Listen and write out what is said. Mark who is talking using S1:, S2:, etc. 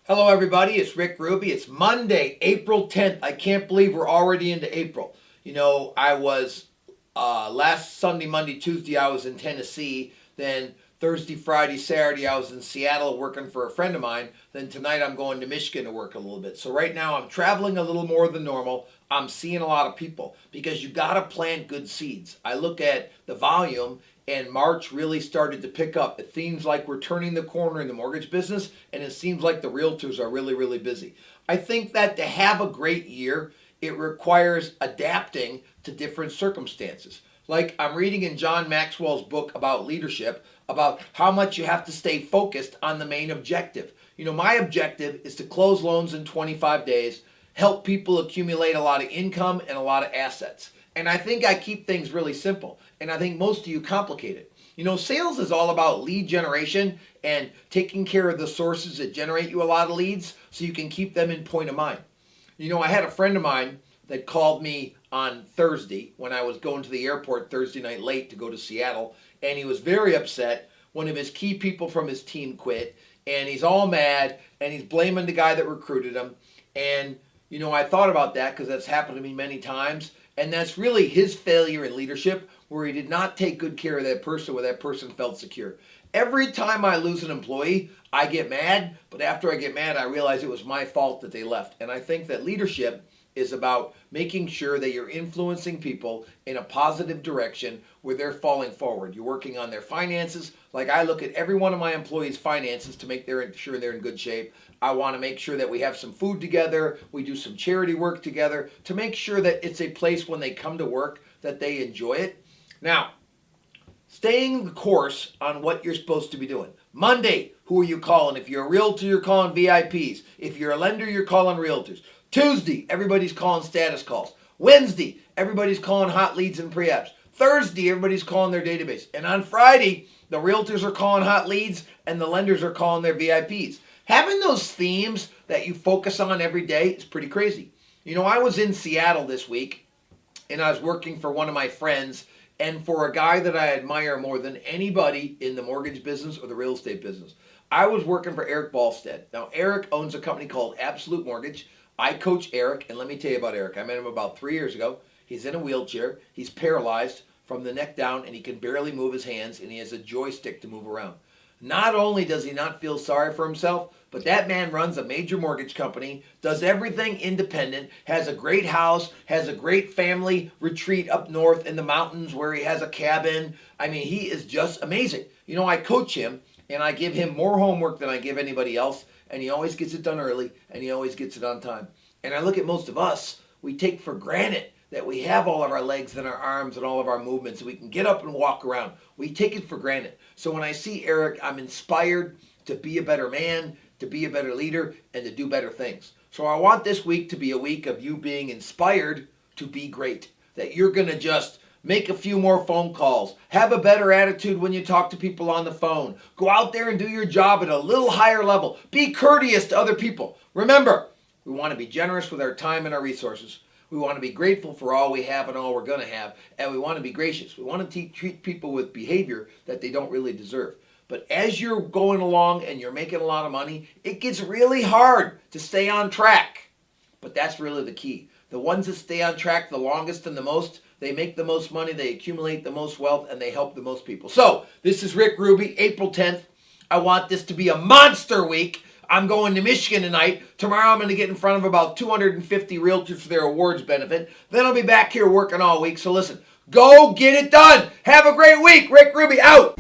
S1: Hello, everybody. It's Rick Ruby. It's Monday, April 10th. I can't believe we're already into April. I was last Sunday, Monday, Tuesday, I was in Tennessee. Then Thursday, Friday, Saturday, I was in Seattle working for a friend of mine. Then tonight, I'm going to Michigan to work a little bit. So right now, I'm traveling a little more than normal. I'm seeing a lot of people because you got to plant good seeds. I look at the volume, and March really started to pick up. It seems like we're turning the corner in the mortgage business, and it seems like the realtors are really, really busy. I think that to have a great year, it requires adapting to different circumstances. Like I'm reading in John Maxwell's book about leadership, about how much you have to stay focused on the main objective. My objective is to close loans in 25 days, help people accumulate a lot of income and a lot of assets. And I think I keep things really simple. And I think most of you complicate it. Sales is all about lead generation and taking care of the sources that generate you a lot of leads so you can keep them in point of mind. I had a friend of mine that called me on Thursday when I was going to the airport Thursday night late to go to Seattle, and he was very upset. One of his key people from his team quit, and he's all mad, and he's blaming the guy that recruited him. And, I thought about that because that's happened to me many times, and that's really his failure in leadership where he did not take good care of that person where that person felt secure. Every time I lose an employee, I get mad, but after I get mad, I realize it was my fault that they left. And I think that leadership is about making sure that you're influencing people in a positive direction where they're falling forward. You're working on their finances. Like I look at every one of my employees' finances to make sure they're in good shape. I want to make sure that we have some food together. We do some charity work together to make sure that it's a place when they come to work that they enjoy it. Now, staying the course on what you're supposed to be doing. Monday, who are you calling? If you're a realtor, you're calling VIPs. If you're a lender, you're calling realtors. Tuesday, everybody's calling status calls. Wednesday, everybody's calling hot leads and pre-apps. Thursday, everybody's calling their database. And on Friday, the realtors are calling hot leads and the lenders are calling their VIPs. Having those themes that you focus on every day is pretty crazy. I was in Seattle this week and I was working for one of my friends and for a guy that I admire more than anybody in the mortgage business or the real estate business. I was working for Eric Ballstead. Now, Eric owns a company called Absolute Mortgage. I coach Eric, and let me tell you about Eric. I met him about 3 years ago. He's in a wheelchair. He's paralyzed from the neck down, and he can barely move his hands, and he has a joystick to move around. Not only does he not feel sorry for himself, but that man runs a major mortgage company, does everything independent, has a great house, has a great family retreat up north in the mountains where he has a cabin. I mean, he is just amazing. I coach him, and I give him more homework than I give anybody else, and he always gets it done early, and he always gets it on time. And I look at most of us, we take for granted that we have all of our legs and our arms and all of our movements, so we can get up and walk around. We take it for granted. So when I see Eric, I'm inspired to be a better man, to be a better leader, and to do better things. So I want this week to be a week of you being inspired to be great, that you're going to just make a few more phone calls. Have a better attitude when you talk to people on the phone. Go out there and do your job at a little higher level. Be courteous to other people. Remember, we want to be generous with our time and our resources. We want to be grateful for all we have and all we're going to have. And we want to be gracious. We want to treat people with behavior that they don't really deserve. But as you're going along and you're making a lot of money, it gets really hard to stay on track. But that's really the key. The ones that stay on track the longest and the most, they make the most money, they accumulate the most wealth, and they help the most people. So, this is Rick Ruby, April 10th. I want this to be a monster week. I'm going to Michigan tonight. Tomorrow I'm going to get in front of about 250 realtors for their awards benefit. Then I'll be back here working all week. So listen, go get it done. Have a great week. Rick Ruby out.